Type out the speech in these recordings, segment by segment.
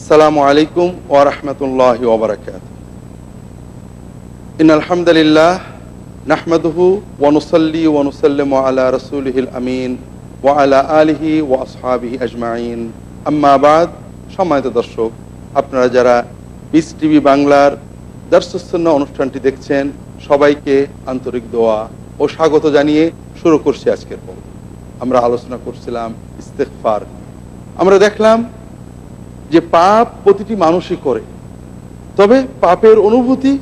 আসসালামু আলাইকুম ওয়া রাহমাতুল্লাহি ওয়া বারাকাতুহু। ইন্নাল হামদালিল্লাহ নাহমাদুহু ওয়া নুসাল্লি ওয়া নুসাল্লিমু আলা রাসূলিহিল আমিন ওয়া আলা আলিহি ওয়া আসহাবিহি আজমাইন। আম্মা বাদ। সম্মানিত দর্শক, আপনারা যারা পিস টিভি বাংলার দারসুস সুন্নাহ অনুষ্ঠানটি দেখছেন, সবাইকে আন্তরিক দোয়া ও স্বাগত জানিয়ে শুরু করছি আজকের পর্ব। আমরা আলোচনা করছিলাম ইস্তেগফার। আমরা দেখলাম যে পাপ প্রতিটি মানুষই করে, তবে পাপের অনুভূতি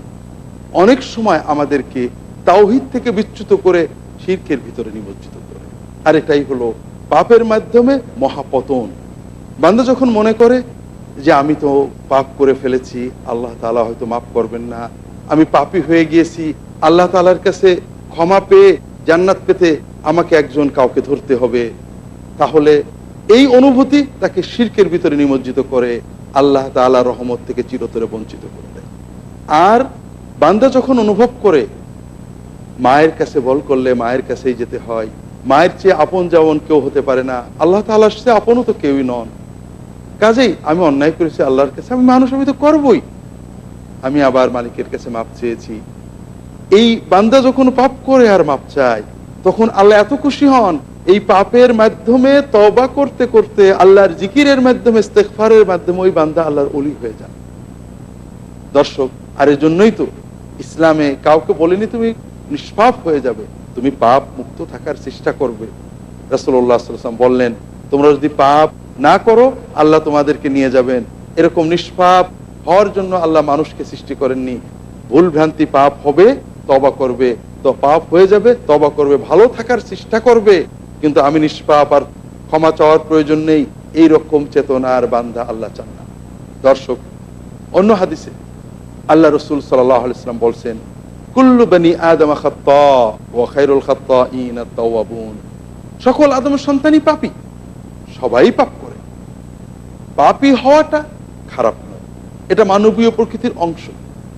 অনেক সময় আমাদেরকে তাওহীদ থেকে বিচ্যুত করে শিরকের ভিতরে নিমজ্জিত করে। আর এটাই হলো পাপের মাধ্যমে মহাপতন। বান্দা যখন মনে করে যে আমি তো পাপ করে ফেলেছি, আল্লাহ তাআলা হয়তো মাফ করবেন না, আমি পাপী হয়ে গিয়েছি, আল্লাহ তাআলার কাছে ক্ষমা পেয়ে জান্নাত পেতে আমাকে একজন কাউকে ধরতে হবে, তাহলে এই অনুভূতি তাকে শিরকের ভিতরে নিমজ্জিত করে, আল্লাহ তাআলার রহমত থেকে চিরতরে বঞ্চিত করে দেয়। আর বান্দা যখন অনুভব করে মায়ের কাছে বল করলে মায়ের কাছেই যেতে হয়, মায়ের চেয়ে আপন যেমন কেউ হতে পারে না, আল্লাহ তাআলার চেয়ে আপনও তো কেউই নন, কাজেই আমি অন্যায় করেছি আল্লাহর কাছে, আমি মানুষ, আমি তো করবই, আমি আবার মালিকের কাছে মাপ চেয়েছি। এই বান্দা যখন পাপ করে আর মাপ চায়, তখন আল্লাহ এত খুশি হন, এই পাপের মাধ্যমে তওবা করতে করতে আল্লাহর জিকিরের মাধ্যমে, ইস্তেগফারের মাধ্যমে ওই বান্দা আল্লাহর ওলি হয়ে যান। দর্শক, আর এর জন্যই তো ইসলামে কাউকে বলেনি তুমি নিষ্পাপ হয়ে যাবে, তুমি পাপ মুক্ত থাকার চেষ্টা করবে। রাসূলুল্লাহ সাল্লাল্লাহু আলাইহি ওয়াসাল্লাম বললেন, তোমরা যদি পাপ না করো আল্লাহ তোমাদেরকে নিয়ে যাবেন। এরকম নিষ্পাপ হওয়ার জন্য আল্লাহ মানুষকে সৃষ্টি করেননি। ভুল ভ্রান্তি পাপ হবে, তওবা করবে, তো পাপ হয়ে যাবে, তওবা করবে, ভালো থাকার চেষ্টা করবে, কিন্তু আমি নিষ্পাপ আর ক্ষমা চাওয়ার প্রয়োজন নেই, এই রকম চেতনার বান্দা আল্লাহ চান না। দর্শক, অন্য হাদিসে আল্লাহ রাসূল সাল্লাল্লাহু আলাইহি ওয়াসাল্লাম বলছেন, কুল্লু বনি আদম খাত্তা ওয়া খায়রুল খাত্তাইন আত-তাওয়াবুন। সকল আদমের সন্তানই পাপী, সবাই পাপ করে। পাপী হওয়াটা খারাপ নয়, এটা মানবীয় প্রকৃতির অংশ,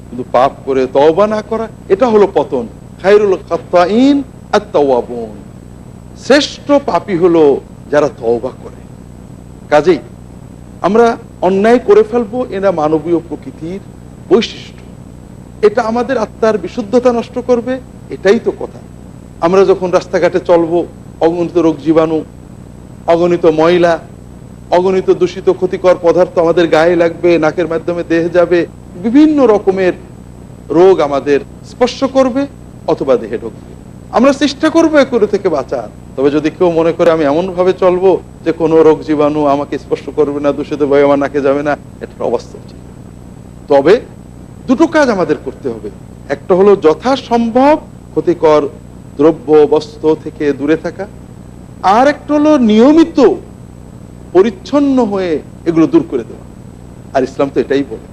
কিন্তু পাপ করে তওবা না করা, এটা হলো পতন। খায়রুল খাত্তাইন আত-তাওয়াবুন, শ্রেষ্ঠ পাপী হলো যারা তওবা করে। কাজেই আমরা অন্যায় করে ফেলবো, এরা মানবীয় প্রকৃতির বৈশিষ্ট্য, এটা আমাদের আত্মার বিশুদ্ধতা নষ্ট করবে, এটাই তো কথা। আমরা যখন রাস্তাঘাটে চলবো, অগণিত রোগ জীবাণু, অগণিত ময়লা, অগণিত দূষিত ক্ষতিকর পদার্থ আমাদের গায়ে লাগবে, নাকের মাধ্যমে দেহে যাবে, বিভিন্ন রকমের রোগ আমাদের স্পর্শ করবে অথবা দেহে ঢুকবে। আমরা চেষ্টা করবো এগুলো থেকে বাঁচার। তবে যদি কেউ মনে করে আমি এমন ভাবে চলবো যে কোনো রোগ জীবাণু আমাকে স্পর্শ করবে না, দূষিত বায়ু আমার নাকে যাবে না, এটার অবাস্তব ছিল। তবে দুটো কাজ আমাদের করতে হবে, একটা হলো যথাসম্ভব ক্ষতিকর দ্রব্য বস্তু থেকে দূরে থাকা, আর একটা হলো নিয়মিত পরিচ্ছন্ন হয়ে এগুলো দূর করে দেওয়া। আর ইসলাম তো এটাই বলে।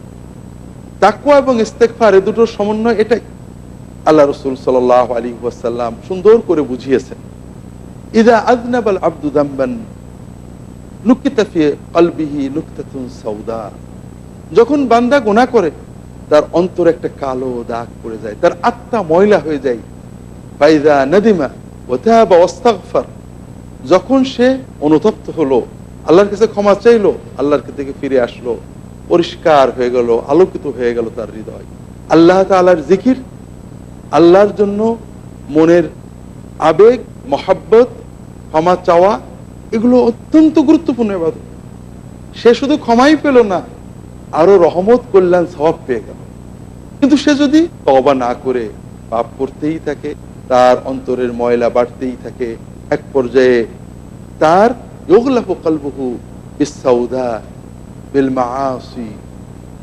তাকওয়া এবং ইস্তেগফার, এই দুটোর সমন্বয় এটাই। আল্লাহ রাসূল সাল্লাল্লাহু আলাইহি ওয়াসাল্লাম সুন্দর করে বুঝিয়েছেন, ইযা আযনাবাল আবদু যামবান নুকিতা ফি কলবিহি নুকতাতুন সাউদা। যখন বান্দা গুনাহ করে, তার অন্তরে একটা কালো দাগ পড়ে যায়, তার আত্মা ময়লা হয়ে যায়। ফাইযা নাদিমা ওয়া তাবা ওয়াস্তাগফার, যখন সে অনুতপ্ত হলো, আল্লাহর কাছে ক্ষমা চাইলো, আল্লাহর থেকে ফিরে আসলো, পরিষ্কার হয়ে গেল, আলোকিত হয়ে গেল তার হৃদয়। আল্লাহ তাআলার জিকির, আল্লাহর জন্য মনের আবেগ, মহব্বত, ক্ষমা চাওয়া, এগুলো অত্যন্ত গুরুত্বপূর্ণ ইবাদত। সে শুধু ক্ষমাই পেল না, আরো রহমত, কল্যাণ, সওয়াব পেয়ে গেল। কিন্তু সে যদি তওবা না করে পাপ করতেই থাকে, তার অন্তরের ময়লা বাড়তেই থাকে, এক পর্যায়ে তার ইউগলাফু কলবুহু বিস-সাউদা বিল মাআসি,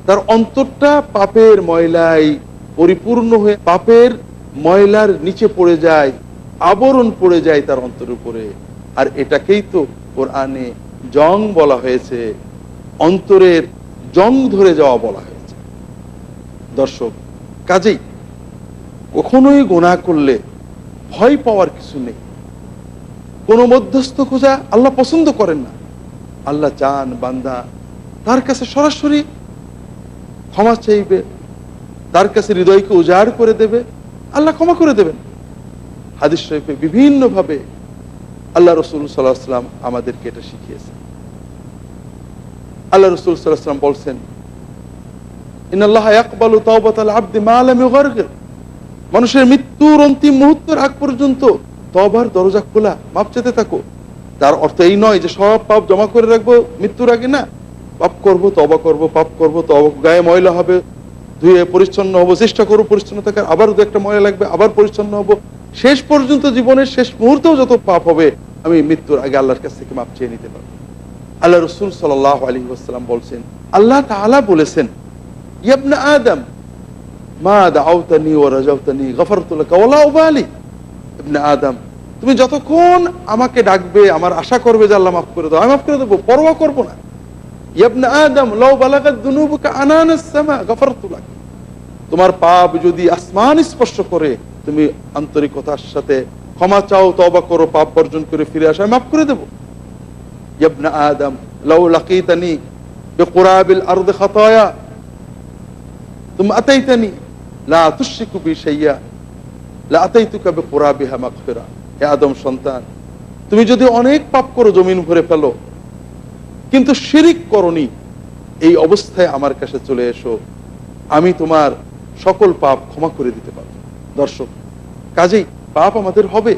তার অন্তরটা পাপের ময়লায় পরিপূর্ণ হয়ে পাপের ময়লার নিচে পড়ে যায়, আবরণ পড়ে যায় তার অন্তরের উপরে। আর এটাকেই তো কোরআনে জং বলা হয়েছে, অন্তরের জং ধরে যাওয়া বলা হয়েছে। দর্শক, কাজেই কখনোই গুনাহ করলে ভয় পাওয়ার কিছু নেই, কোনো মধ্যস্থ খোঁজা আল্লাহ পছন্দ করেন না। আল্লাহ চান বান্দা তার কাছে সরাসরি ক্ষমা চাইবে, তার কাছে হৃদয়কে উজাড় করে দেবে, আল্লাহ ক্ষমা করে দেবেন। হাদিস শরীফে বিভিন্ন ভাবে আল্লাহ রাসূল সাল্লাল্লাহু আলাইহি ওয়াসাল্লাম আমাদেরকে এটা শিখিয়েছেন। আল্লাহ রাসূল সাল্লাল্লাহু আলাইহি ওয়াসাল্লাম বলছেন, ইন্নাল্লাহা ইয়াকবালু তাওবাতাল আবদি মা লাম ইউগারগির। মানুষের মৃত্যুর অন্তিম মুহূর্তের আগ পর্যন্ত তওবার দরজা খোলা, মাপ চেতে থাকো। তার অর্থ এই নয় যে সব পাপ জমা করে রাখবো মৃত্যুর আগে, না। পাপ করবো, তওবা করবো, পাপ করবো, তওবা, গায়ে ময়লা হবে, ধুয়ে পরিচ্ছন্ন হবো, চেষ্টা করবো পরিচ্ছন্ন থাকার, আবার দু একটা ময়লা লাগবে, আবার পরিচ্ছন্ন হবো, শেষ পর্যন্ত জীবনের শেষ মুহূর্তেও যত পাপ হবে আমি মৃত্যুর আগে আল্লাহর কাছ থেকে মাপ চেয়ে নিতে পারবো। আল্লাহ রাসূল সাল্লাল্লাহু আলাইহি ওয়াসাল্লাম বলছেন, আল্লাহ তাআলা বলেছেন, ইয়া ইবনে আদম মা দাআউতানি ওয়া রাজাউতানি গফারতু লাকা ওয়া লা উবালি। ইবনে আদম, তুমি যতক্ষণ আমাকে ডাকবে, আমার আশা করবে যে আল্লাহ মাফ করে দাও, আমি মাফ করে দেবো, পরোয়া করবো না। ইয়া ইবনে আদম লাউ বালাগাত দুনুবুকা আনানাস সামা গফারতু লাক। তোমার পাপ যদি আসমান স্পর্শ করে, তুমি আন্তরিকতার সাথে ক্ষমা চাও, তওবা করো, পাপ বর্জন করে ফিরে আসো, আমি মাফ করে দেবো। ইয়া ইবনে আদম লাউ লাকিতানি বিকুরাবিল আরদি খাতায়া তুমা আতাইতানি লা তুশরিকু বি শাইয়া লা আতাইতুকা বিকুরাবিহা মাগফিরা। হে আদম সন্তান, তুমি যদি অনেক পাপ করো, জমিন ভরে ফেলো, কিন্তু শিরিক করনি, এই অবস্থায় আমার কাছে চলে এসো, আমি তোমার সকল পাপ ক্ষমা করে দিতে পারবো। দর্শক, কাজেই পাপ আমাদের হবে,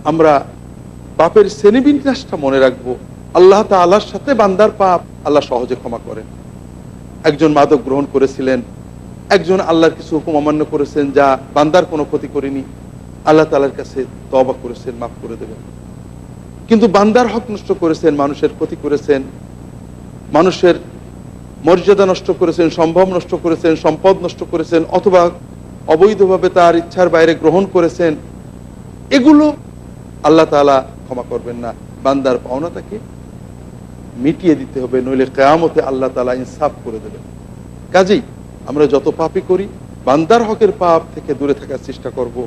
আমরা পাপের শ্রেণীবিন্যাসটা মনে রাখবো। আল্লাহ তাআলার সাথে বান্দার পাপ আল্লাহ সহজে ক্ষমা করেন। একজন মাদক গ্রহণ করেছিলেন, একজন আল্লাহর কিছু হুকুম অমান্য করেছেন যা বান্দার কোনো ক্ষতি করেনি, আল্লাহ তাআলার কাছে তওবা করেছেন, মাফ করে দেবেন। কিন্তু বান্দার হক নষ্ট করেছেন, মানুষের ক্ষতি করেছেন, মানুষের মর্যাদা নষ্ট করেছেন, সম্ভব নষ্ট করেছেন, সম্পদ নষ্ট করেছেন, অথবা অবৈধভাবে তার ইচ্ছার বাইরে গ্রহণ করেছেন, এগুলো আল্লাহ তাআলা ক্ষমা করবেন না। বান্দার পাওনা তাকে মিটিয়ে দিতে হবে, নইলে কিয়ামতে আল্লাহ তাআলা ইনসাফ করে দেবেন। কাজেই আমরা যত পাপই করি, বান্দার হকের পাপ থেকে দূরে থাকার চেষ্টা করব,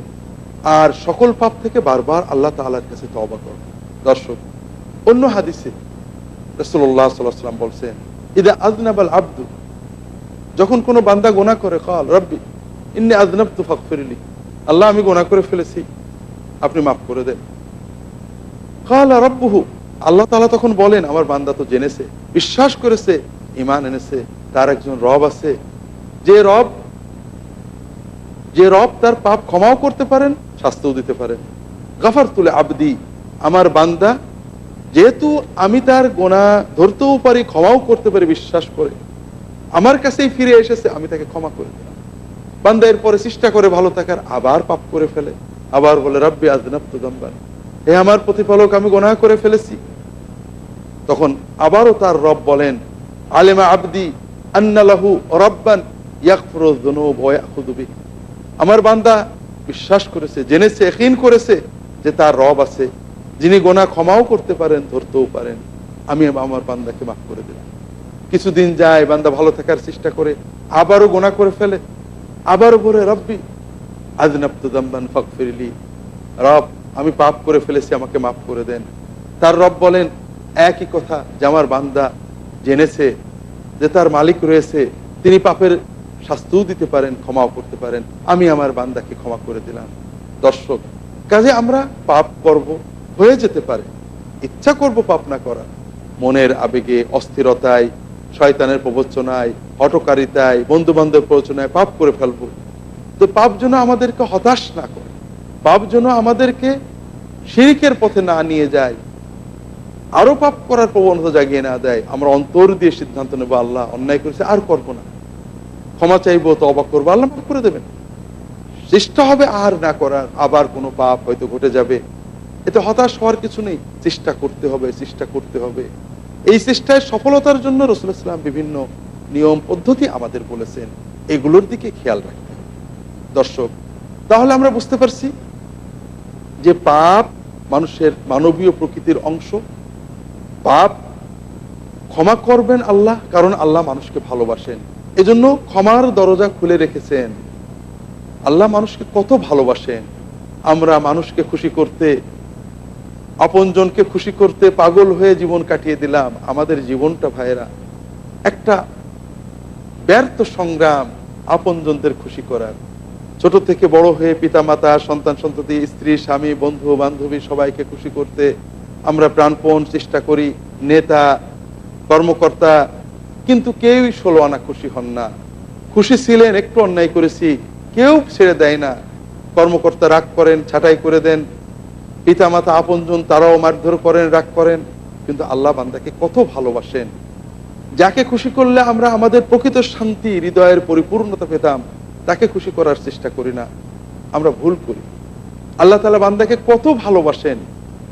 আর সকল পাপ থেকে বারবার আল্লাহ তাআলার কাছে তওবা করব। দর্শক, অন্য হাদিসে রাসূলুল্লাহ সাল্লাল্লাহু আলাইহি ওয়াসাল্লাম বলছেন, ইদা আযনাবাল আবদু, যখন কোনো বান্দা গুনাহ করে, ক্বাল রাব্বি ইন্নী আযনাবতু ফাগফিরলি, আল্লাহ আমি গুনাহ করে ফেলেছি, আপনি মাফ করে দেন। ক্বালা রাব্বুহু, আল্লাহ তাআলা তখন বলেন, আমার বান্দা তো জেনেছে, বিশ্বাস করেছে, ঈমান এনেছে, তার একজন রব আছে, যে রব তার পাপ ক্ষমাও করতে পারেন, শাস্তিও দিতে পারেন। গাফারতু লি আবদি, আমার বান্দা যেহেতু আমি তার গুনাহ ধরতেও পারি, ক্ষমাও করতে পারি, বিশ্বাস করে আমার কাছেই ফিরে এসেছে, আমি তাকে ক্ষমা করে দিলাম। বান্দা এরপরে চেষ্টা করে ভালো থাকার, আবার পাপ করে ফেলে, আবার বলে রাব্বি আযনাবতু যামবান, হে আমার প্রতিপালক আমি গুনাহ করে ফেলেছি। তখন আবারও তার রব বলেন, আলিমা আবদি আন্না লাহু রাব্বান ইয়াগফিরুয যুনুব ওয়া ইয়াখুযু বিহি, আমার বান্দা বিশ্বাস করেছে, জেনেছে, ইয়াকিন করেছে যে তার রব আছে, যিনি গুনাহ ক্ষমাও করতে পারেন, ধরতেও পারেন, আমি আমার বান্দাকে মাফ করে দিলাম। কিছুদিন যায়, বান্দা ভালো থাকার চেষ্টা করে, আবারও গুনাহ করে ফেলে, আবারও বলে রাব্বি আযনাবতু যামবান ফাগফিরলি, রব আমি পাপ করে ফেলেছি, আমাকে মাফ করে দেন। তার রব বলেন একই কথা, যে আমার বান্দা জেনেছে যে তার মালিক রয়েছে, তিনি পাপের শাস্তিও দিতে পারেন, ক্ষমাও করতে পারেন, আমি আমার বান্দাকে ক্ষমা করে দিলাম। দর্শক, কাজে আমরা পাপ করব, হয়ে যেতে পারে, ইচ্ছা করব পাপ না করা, মনের আবেগে, অস্থিরতায়, শয়তানের প্রবঞ্চনায়, হঠকারিতায়, বন্ধু বান্ধবের প্রবঞ্চনায় পাপ করে ফেলবো। তো পাপ যেন আমাদেরকে হতাশ না করে, পাপ যেন আমাদেরকে শিরকের পথে না নিয়ে যায়, আরো পাপ করার প্রবণতা জাগিয়ে না দেয়। আমরা অন্তর দিয়ে সিদ্ধান্ত নেবো, আল্লাহ অন্যায় করেছে, আর করবো না, ক্ষমা চাইবো, তওবা করবো, আল্লাহ মাফ করে দেবেন। চেষ্টা হবে আর না করার, আবার কোনো পাপ হয়তো ঘটে যাবে, এতে হতাশ হওয়ার কিছু নেই, চেষ্টা করতে হবে, চেষ্টা করতে হবে। এই চেষ্টায় সফলতার জন্য রাসূলুল্লাহ সাল্লাল্লাহু আলাইহি ওয়াসাল্লাম বিভিন্ন নিয়ম পদ্ধতি আমাদের বলেছেন, এগুলোর দিকে খেয়াল রাখতে হবে। দর্শক, তাহলে আমরা বুঝতে পারছি যে পাপ মানুষের মানবীয় প্রকৃতির অংশ। পাপ ক্ষমা করবেন আল্লাহ, কারণ আল্লাহ মানুষকে ভালোবাসেন, এজন্য ক্ষমার দরজা খুলে রেখেছেন। আল্লাহ মানুষকে কত ভালোবাসেন, আমরা মানুষকে খুশি করতে, আপনজনকে খুশি করতে পাগল হয়ে জীবন কাটিয়ে দিলাম। আমাদের জীবনটা ভাইয়েরা একটা ব্যর্থ সংগ্রাম, আপনজনদের খুশি করার। ছোট থেকে বড় হয়ে পিতা মাতা, সন্তান সন্ততি, স্ত্রী স্বামী, বন্ধু বান্ধবী সবাইকে খুশি করতে আমরা প্রাণপণ চেষ্টা করি। নেতা কর্মকর্তা, কিন্তু কেউই 16 আনা খুশি হন না। খুশি ছিলেন, একটু অন্যায় করেছি, কেউ ছেড়ে দেয় না। কর্মকর্তা রাগ করেন, ছাঁটাই করে দেন, পিতামাতা আপনজন তারাও মারধর করেন, রাগ করেন, কিন্তু আল্লাহ বান্দাকে কত ভালোবাসেন। যাকে খুশি করলে আমরা আমাদের প্রকৃত শান্তি, হৃদয়ের পরিপূর্ণতা পেতাম, তাকে খুশি করার চেষ্টা করি না, আমরা ভুল করি। আল্লাহ তাআলা বান্দাকে কত ভালোবাসেন,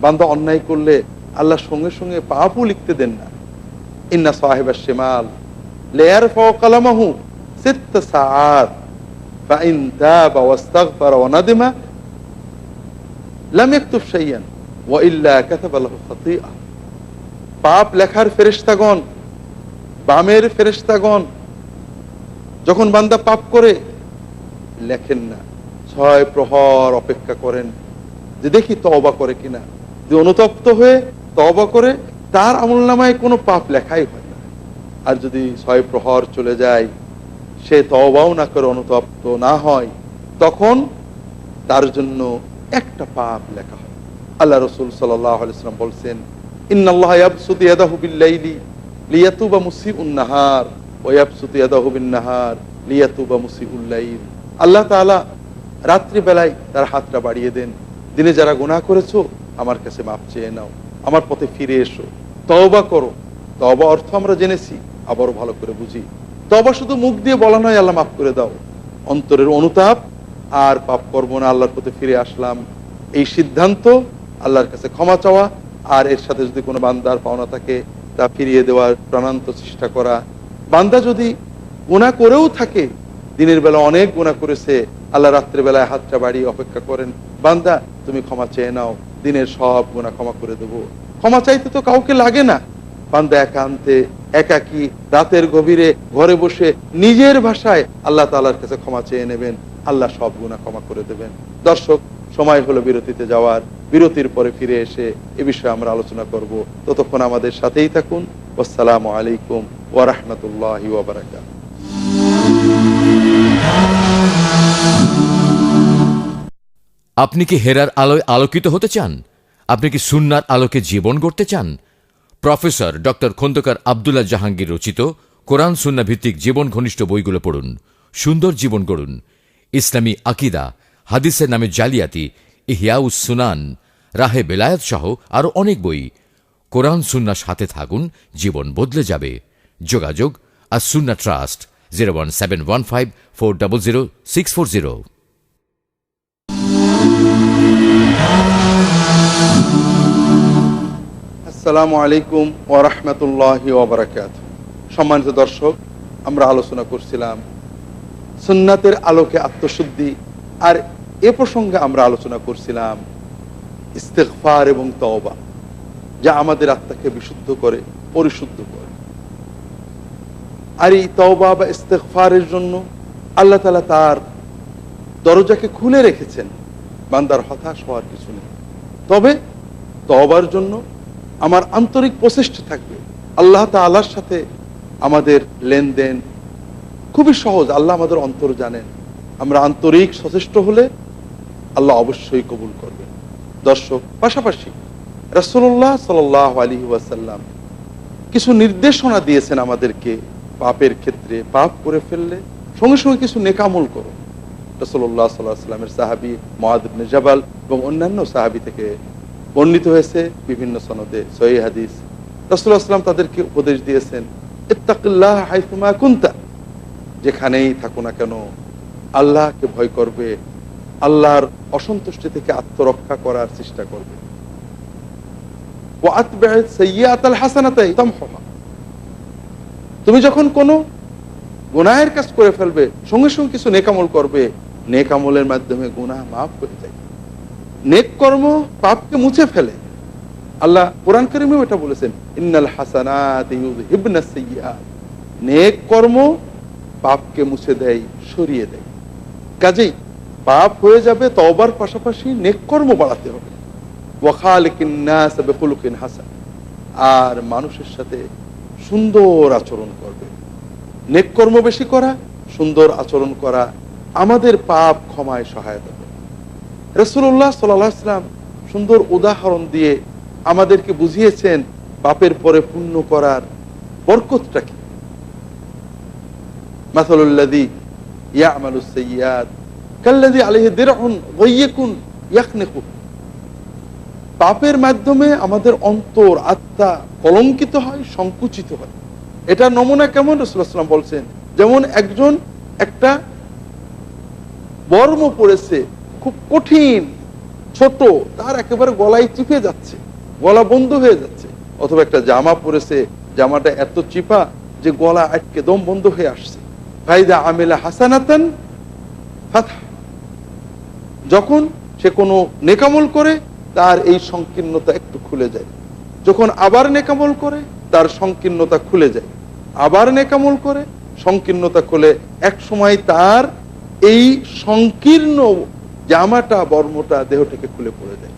বান্দা অন্যায় করলে আল্লাহ সঙ্গে সঙ্গে পাপও লিখতে দেন না। ইন্না সাহিবাশ শিমাল লা ইয়ারফাউ কালামাহু 6 সাআত ফা ইন তাবা ওয়াস্তাগফারা ওয়া নাদিমা লাম ইয়াকতুব শাইয়ান ওয়া ইল্লা কাতাবা লাহু খাতিআ। পাপ লেখার ফেরেশতাগণ, বামের ফেরেশতাগণ যখন বান্দা পাপ করে লেখেন না, 6 প্রহর অপেক্ষা করেন যে দেখি তওবা করে কিনা। যে অনুতপ্ত হয়ে তওবা করে, তার আমলনামায় কোনো পাপ লেখাই হয় না। আর যদি 6 প্রহর চলে যায়, সে তওবাও না করে, অনুতপ্ত না হয়, তখন তার জন্য একটা পাপ লেখা হয়। আল্লাহ রাসূল সাল্লাল্লাহু আলাইহি ওয়াসাল্লাম বলছেন, ইন্নাল্লাহা ইয়াবসুতু ইয়াদাহু বিল-লাইলি লিয়াতুবা মুসিউন নাহার ওয়া ইয়াবসুতু ইয়াদাহু বিন-নাহার লিয়াতুবা মুসিউল লাইল। আল্লাহ তাআলা রাত্রি বেলায় তার হাতটা বাড়িয়ে দেন, দিনে যারা গুনাহ করেছো আমার কাছে মাপ চেয়ে নাও, আমার পথে ফিরে এসো, তওবা করো। তওবা অর্থ আমরা জেনেছি, আবারও ভালো করে বুঝি। তওবা শুধু মুখ দিয়ে বলা নয় আল্লাহ মাফ করে দাও, অন্তরের অনুতাপ, আর পাপ করবো না, আল্লাহর পথে ফিরে আসলাম, এই সিদ্ধান্ত, আল্লাহর কাছে ক্ষমা চাওয়া, আর এর সাথে যদি কোনো বান্দার পাওনা থাকে তা ফিরিয়ে দেওয়ার প্রাণান্ত চেষ্টা করা। বান্দা যদি গুনাহ করেও থাকে, দিনের বেলা অনেক গুনাহ করেছে, আল্লাহ রাত্রে বেলায় হাতটা বাড়িয়ে অপেক্ষা করেন, বান্দা তুমি ক্ষমা চেয়ে নাও, দিনের সব গুনাহ ক্ষমা করে দেবো। ক্ষমা চাইতে তো কাউকে লাগে না, বান্দা একান্তে, একাকী, রাতের গভীরে ঘরে বসে নিজের ভাষায় আল্লাহ তাআলার কাছে ক্ষমা চেয়ে নেবেন, আল্লাহ সব গুনাহ ক্ষমা করে দেবেন। দর্শক, সময় হলো বিরতিতে যাওয়ার। বিরতির পরে ফিরে এসে এ বিষয়ে আমরা আলোচনা করব। ততক্ষণ আমাদের সাথেই থাকুন। আসসালামু আলাইকুম ওয়া রাহমাতুল্লাহি ওয়া বারাকাতুহু। আপনি কি হেরার আলোয় আলোকিত হতে চান? আপনি কি সুন্নাহর আলোকে জীবন গড়তে চান? প্রফেসর ডক্টর খন্দকার আব্দুল্লাহ জাহাঙ্গীর রচিত কোরআন সুন্নাহ ভিত্তিক জীবন ঘনিষ্ঠ বইগুলো পড়ুন, সুন্দর জীবন গড়ুন। ইসলামী আকীদা, হাদিসের নামে জালিয়াতি, ইহয়াউস সুনান, রাহে বেলায়েত সহ আরো অনেক বই। কোরআন সুন্নাহর সাথে থাকুন, জীবন বদলে যাবে। যোগাযোগ আস-সুন্নাহ ট্রাস্ট, 01715400640। আসসালামু আলাইকুম ওয়া রাহমাতুল্লাহি ওয়া বারাকাতুহু। সম্মানিত দর্শক, আমরা আলোচনা করছিলাম সুন্নাতের আলোকে আত্মশুদ্ধি, আর এ প্রসঙ্গে আমরা আলোচনা করছিলাম ইস্তেগফার এবং তওবা, যা আমাদের আত্মাকে বিশুদ্ধ করে, পরিশুদ্ধ করে। আর এই তওবা বা ইস্তেগফারের জন্য আল্লাহ তাআলা তার দরজাকে খুলে রেখেছেন, বান্দার হতাশ হওয়ার কিছু নেই। তবে তওবার জন্য আমার আন্তরিক প্রচেষ্টা থাকবে। আল্লাহ তাআলার সাথে আমাদের লেনদেন খুবই সহজ, আল্লাহ আমাদের অন্তর জানেন। আমরা আন্তরিক সচেষ্ট হলে আল্লাহ অবশ্যই কবুল করবেন। দর্শক, পাশাপাশি রাসূলুল্লাহ সাল্লাল্লাহু আলাইহি ওয়াসাল্লাম কিছু নির্দেশনা দিয়েছেন আমাদেরকে পাপের ক্ষেত্রে। পাপ করে ফেললে সঙ্গে সঙ্গে কিছু নেকামল করো। রাসূলুল্লাহ সাল্লাল্লাহু আলাইহি ওয়াসাল্লামের সাহাবী মুআয ইবনে জাবাল এবং অন্যান্য সাহাবী থেকে বর্ণিত হয়েছে বিভিন্ন সনদে সহিহ হাদিস। রাসূলুল্লাহ সাল্লাল্লাহু আলাইহি ওয়াসাল্লাম তাদেরকে উপদেশ দিয়েছেন, ইত্তাকিল্লাহ হাইসুমা কুনতা, যেখানেই থাকো না কেন আল্লাহকে ভয় করবে, আল্লাহর অসন্তুষ্টি থেকে আত্মরক্ষা করার চেষ্টা করবে। ওয়া আতবি'আস সাইয়্যাতাল হাসানাতা তামহুহা, তুমি যখন কোনো গুনাহের কাজ করে ফেলবে সঙ্গে সঙ্গে কিছু নেক আমল করবে, নেক আমলের মাধ্যমে গুনাহ মাফ হয়ে যায়। নেক কর্ম পাপকে মুছে ফেলে। আল্লাহ কোরআন কারীমেও এটা বলেছেন, ইন্নাল হাসানাতি ইউযহিবনাস সাইয়্যাত, নেক কর্ম পাপকে মুছে দেয়, সরিয়ে দেয়। কাজেই পাপ হয়ে যাবে, তওবার পাশাপাশি নেক কর্ম বাড়াতে হবে। ওয়া খালিকিন নাস বিখুলুকিন হাসান, আর মানুষের সাথে সুন্দর আচরণ করবে। নেক কর্ম বেশি করা, সুন্দর আচরণ করা আমাদের পাপ ক্ষমায় সহায়তা করে। রাসূলুল্লাহ সাল্লাল্লাহু আলাইহি ওয়াসাল্লাম সুন্দর উদাহরণ দিয়ে আমাদেরকে বুঝিয়েছেন পাপের পরে পুণ্য করার বরকতটা কি? মাসালুল্লাযী ইয়ামালুস সাইয়্যাত কাল্লাযী আলাইহি দিরউন গায়্যিকুন ইয়াখনিকু। পাপের মাধ্যমে আমাদের অন্তর, আত্মা কলঙ্কিত হয়, সংকুচিত হয়। এটা নমুনা কেমন? রাসূলুল্লাহ সাল্লাল্লাহু আলাইহি ওয়াসাল্লাম বলছেন, যেমন একজন একটা বর্ম পড়েছে, খুব কঠিন, ছোট, তার একেবারে গলায় চিপে যাচ্ছে, গলা বন্ধ হয়ে যাচ্ছে। অথবা একটা জামা পরেছে, জামাটা এত চিপা যে গলা আটকে দম বন্ধ হয়ে আসছে। ফাইদা আমিলা হাসানাতান ফাতহা, যখন সে কোনো নেকামল করে তার এই সংকীর্ণতা একটু খুলে যায়। যখন আবার নেকামল করে তার সংকীর্ণতা খুলে যায়, আবার নেকামল করে সংকীর্ণতা খুলে, এক সময় তার এই সংকীর্ণ জামাটা, বর্মটা দেহ থেকে খুলে পড়ে যায়।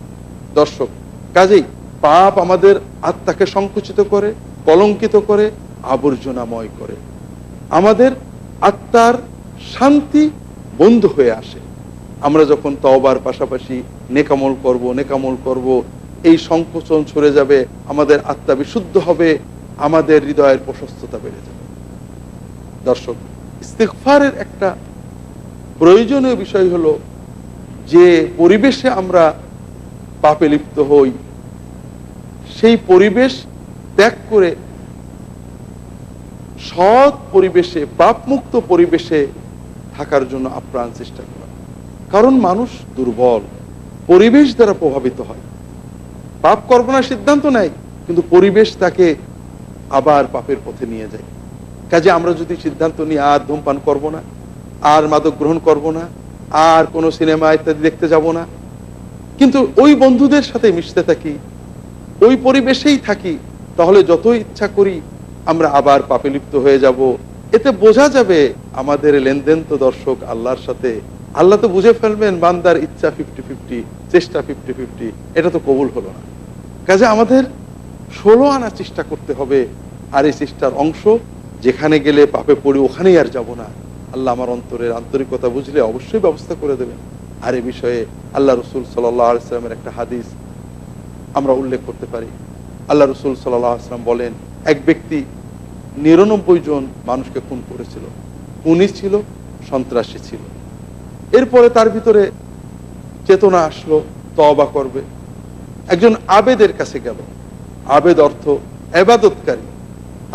দর্শক, কাজেই পাপ আমাদের আত্মাকে সংকুচিত করে, কলঙ্কিত করে, আবর্জনাময় করে। আমাদের আত্মার শান্তি বন্ধ হয়ে আসে। আমরা যখন তওবার পাশাপাশি নেকামল করব, এই সংকোচন সরে যাবে, আমাদের আত্মা বিশুদ্ধ হবে, আমাদের হৃদয়ের প্রশস্ততা বেড়ে যাবে। দর্শক, ইস্তিগফারের একটা প্রয়োজনীয় বিষয় হলো যে পরিবেশে আমরা পাপে লিপ্ত হই, সেই পরিবেশ ত্যাগ করে সৎ পরিবেশে, পাপমুক্ত পরিবেশে থাকার জন্য আপ্রাণ চেষ্টা করা। কারণ মানুষ দুর্বল, পরিবেশ দ্বারা প্রভাবিত হয়। পাপ করব না সিদ্ধান্ত নেয়, কিন্তু পরিবেশ তাকে আবার পাপের পথে নিয়ে যায়। কাজে আমরা যদি সিদ্ধান্ত নিই আর ধূমপান করব না, আর মাদক গ্রহণ করব না, আর কোনো সিনেমা ইত্যাদি দেখতে যাব না, কিন্তু ওই বন্ধুদের সাথে মিশতে থাকি, ওই পরিবেশেই থাকি, তাহলে যতই ইচ্ছা করি আমরা আবার পাপে লিপ্ত হয়ে যাব। এতে বোঝা যাবে আমাদের লেনদেন তো দর্শক আল্লাহর সাথে, আল্লাহ তো বুঝে ফেলবেন বান্দার ইচ্ছা 50-50, চেষ্টা 50-50, এটা তো কবুল হলো না। কাজে আমাদের 16 আনার চেষ্টা করতে হবে। আর এই চেষ্টার অংশ, যেখানে গেলে পাপে পড়ি ওখানেই আর যাব না। আল্লাহ আমার অন্তরের আন্তরিকতা বুঝলে অবশ্যই ব্যবস্থা করে দেবেন। আর এই বিষয়ে আল্লাহ রসুল সাল্লাল্লাহু আলাইহি ওয়াসাল্লামের একটা হাদিস আমরা উল্লেখ করতে পারি। আল্লাহ রসুল সাল্লাল্লাহু আলাইহি ওয়াসাল্লাম বলেন, এক ব্যক্তি 99 জন মানুষকে খুন করেছিল, খুনি ছিল, সন্ত্রাসী ছিল। এরপরে তার ভিতরে চেতনা আসলো, তওবা করবে। একজন আবেদের কাছে গেল। আবেদ অর্থ ইবাদতকারী,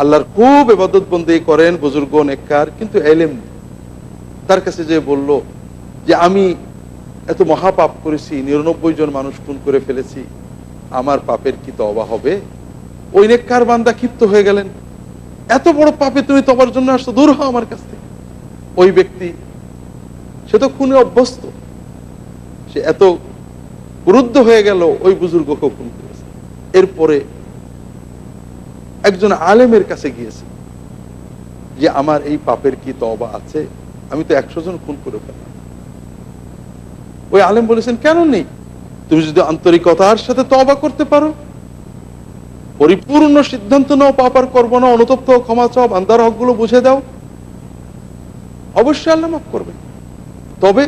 আল্লাহর খুব ইবাদত বন্দেগী করেন, বুজুর্গ নেককার, কিন্তু ইলম নেই। তার কাছে যে বলল যে আমি এত মহাপাপ করেছি, 99 জন মানুষ খুন করে ফেলেছি, আমার পাপের কি তওবা হবে? ওই নেককার বান্দা ক্ষিপ্ত হয়ে গেলেন, এত বড় পাপে তুমি তওবার জন্য আসছো, দূর হও আমার কাছ থেকে। ওই ব্যক্তি, সে তো খুনে অভ্যস্ত, সে এত ক্রুদ্ধ হয়ে গেল, ওই বুজুর্গকেও খুন করেছে। এরপরে একজন আলেমের কাছে গিয়েছে যে আমার এই পাপের কি তওবা আছে? আমি তো 100 জন খুন করে ফেললাম। ওই আলেম বলেছেন, কেন নেই? তুমি যদি আন্তরিকতার সাথে তওবা করতে পারো, পরিপূর্ণ সিদ্ধান্ত নাও, পাপ আর করবো না, অনুতপ্ত ক্ষমা চাও, বান্দার হকগুলো বুঝে দাও, অবশ্যই আল্লাহ মাফ করবে। তবে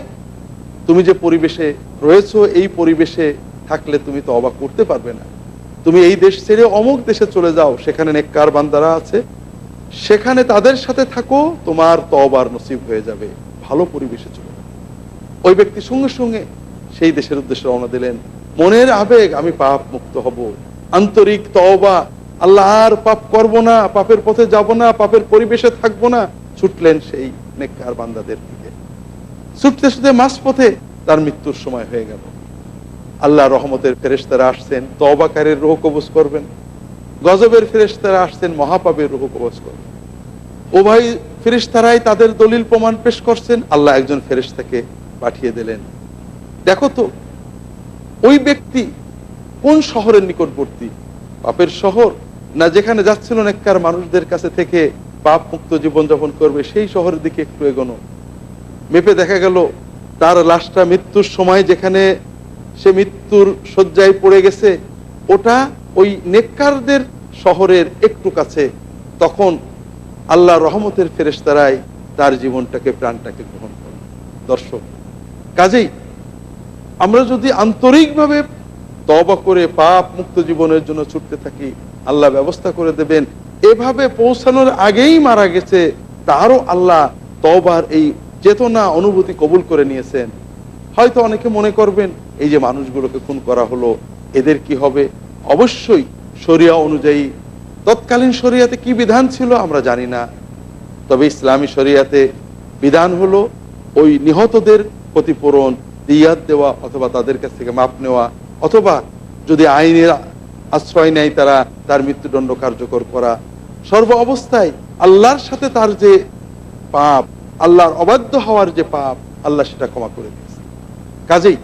তুমি যে পরিবেশে রয়েছো, এই পরিবেশে থাকলে তুমি তওবা করতে পারবে না। তুমি এই দেশ ছেড়ে অমুক দেশে চলে যাও, সেখানে নেককার বান্দারা আছে, সেখানে তাদের সাথে থাকো, তোমার তওবার নসিব হয়ে যাবে, ভালো পরিবেশে চলে যাও। ওই ব্যক্তি সঙ্গে সঙ্গে সেই দেশের উদ্দেশ্যে রওনা দিলেন। মনের আবেগ, আমি পাপ মুক্ত হব, আন্তরিক তওবা, আল্লাহ আর পাপ করব না, পাপের পথে যাব না, পাপের পরিবেশে থাকবো না, ছুটলেন সেই নেককার বান্দাদের দিকে। ছুটতে ছুটতে মাঝপথে তার মৃত্যুর সময় হয়ে গেল। আল্লাহ রহমতের ফেরেশতারা আসছেন, তওবাকারীর রূহ কবজ করবেন। গজবের ফেরেশতারা আসছেন, মহাপাপের রূহ কবজ করবেন। উভয় ফেরেশতারাই তাদের দলিল প্রমাণ পেশ করছেন। আল্লাহ একজন ফেরেশতাকে পাঠিয়ে দিলেন, দেখো তো ওই ব্যক্তি কোন শহরের নিকটবর্তী, পাপের শহর না যেখানে যাচ্ছিল নেককার মানুষদের কাছে থেকে পাপ মুক্ত জীবন যাপন করবে, সেই শহরের দিকে একটু এগোনো। মেপে দেখা গেল তার লাশটা মৃত্যুর সময় যেখানে সে মৃত্যুর শয্যায় পড়ে গেছে, ওটা ওই নেককারদের শহরের একটু কাছে। তখন আল্লাহ রহমতের ফেরেশতারাই তার জীবনটাকে, প্রাণটাকে গ্রহণ করে। দর্শক, কাজেই আমরা যদি আন্তরিকভাবে তওবা করে পাপ মুক্ত জীবনের জন্য ছুটতে থাকি, আল্লাহ ব্যবস্থা করে দেবেন। এভাবে পৌঁছানোর আগেই মারা গেছে, তারও আল্লাহ তওবার এই চেতনা অনুভূতি কবুল করে নিয়েছেন। হয়তো অনেকে মনে করবেন এই যে মানুষগুলোকে খুন করা হলো, এদের কি হবে? অবশ্যই শরিয়া অনুযায়ী তৎকালীন শরিয়াতে কি বিধান ছিল আমরা জানি না, তবে ইসলামী শরিয়াতে বিধান হলো ওই নিহতদের ক্ষতিপূরণ, দিয়াত দেওয়া, অথবা তাদের কাছ থেকে মাপ নেওয়া, অথবা যদি আইনের আশ্রয় নেয় তারা তার মৃত্যুদণ্ড কার্যকর করা। সর্ব অবস্থায় আল্লাহর সাথে তার যে পাপ, আল্লাহর অবাধ্য হওয়ার যে পাপ, আল্লাহ সেটা ক্ষমা করে দিয়েছে। কাজেই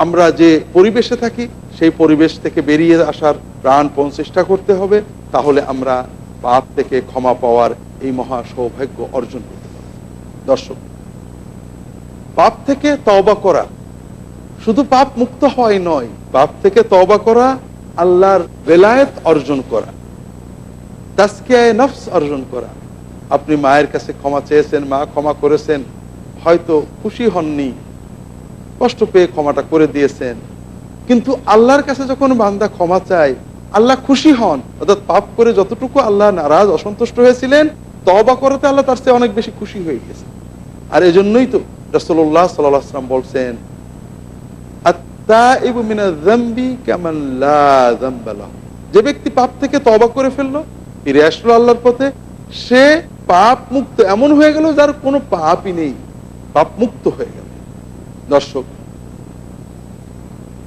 আমরা যে পরিবেশে থাকি সেই পরিবেশ থেকে বেরিয়ে আসার প্রাণপণ চেষ্টা করতে হবে, তাহলে আমরা পাপ থেকে ক্ষমা পাওয়ার এই মহা সৌভাগ্য অর্জন করতে পারব। দর্শক, পাপ থেকে তওবা করা শুধু পাপ মুক্ত হওয়াই নয়, পাপ থেকে তওবা করা আল্লাহর বেলায়েত অর্জন করা, তাজকিয়ায়ে নফস অর্জন করা। আপনি মায়ের কাছে ক্ষমা চেয়েছেন, মা ক্ষমা করেছেন, হয়তো খুশি হননি, কষ্ট পেয়ে ক্ষমাটা করে দিয়েছেন, কিন্তু আল্লাহর কাছে যখন বান্দা ক্ষমা চায় আল্লাহ খুশি হন। অর্থাৎ পাপ করে যতটুকু আল্লাহ নারাজ অসন্তুষ্ট হয়েছিলেন, তওবা করাতে আল্লাহ তার চেয়ে অনেক বেশি খুশি হয়ে গেছে। আর এজন্যই তো রাসূলুল্লাহ সাল্লাল্লাহু আলাইহি ওয়াসাল্লাম বলছেন, আত-তাইবু মিনাজ যামবি কামান লা যামবা লাহু। যে ব্যক্তি পাপ থেকে তওবা করে ফেললো, ফিরে আসলো আল্লাহর পথে, সে পাপ মুক্ত এমন হয়ে গেল যার কোনো পাপই নেই, পাপ মুক্ত হয়ে গেল। দর্শক,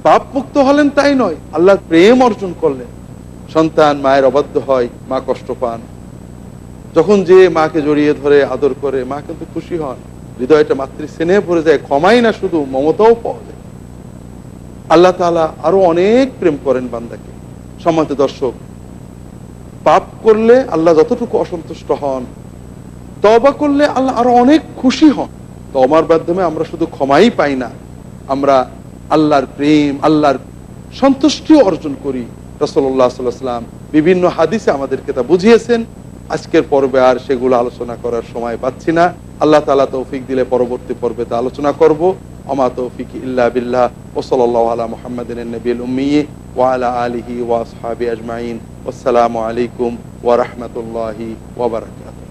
পাপ মুক্ত হলেন তাই নয়, আল্লাহর প্রেম অর্জন করলেন। সন্তান মায়ের অবাধ্য হয়, মা কষ্ট পান, যখন যে মাকে জড়িয়ে ধরে আদর করে মা কিন্তু খুশি হন, হৃদয়টা মাতৃ স্নেহে ভরে যায়, ক্ষমাই না শুধু মমতাও পাওয়া যায়। আল্লাহ তাআলা আরো অনেক প্রেম করেন বান্দাকে। সম্মানিত দর্শক, পাপ করলে আল্লাহ যতটুকু অসন্তুষ্ট হন, তওবা করলে আল্লাহ আরো অনেক খুশি হন। তওবার মাধ্যমে আমরা শুধু ক্ষমাই পাই না, আমরা আল্লাহর প্রেম, আল্লাহর সন্তুষ্টিও অর্জন করি। রাসূলুল্লাহ সাল্লাল্লাহু আলাইহি ওয়াসাল্লাম বিভিন্ন হাদিসে আমাদেরকে তা বুঝিয়েছেন। আজকের পর্বে আর সেগুলো আলোচনা করার সময় পাচ্ছি না। আল্লাহ তাআলা তৌফিক দিলে পরবর্তী পর্বে তা আলোচনা করব। ওমা তৌফিকি ইল্লা বিল্লাহ ওয়া সাল্লাল্লাহু আলা মুহাম্মাদিন নবিয়্যিল উম্মি ওয়া আলা আলিহি ওয়া আসহাবিহি আজমাইন। আসসালামু আলাইকুম ওয়া রাহমাতুল্লাহি ওয়া বারাকাতুহু।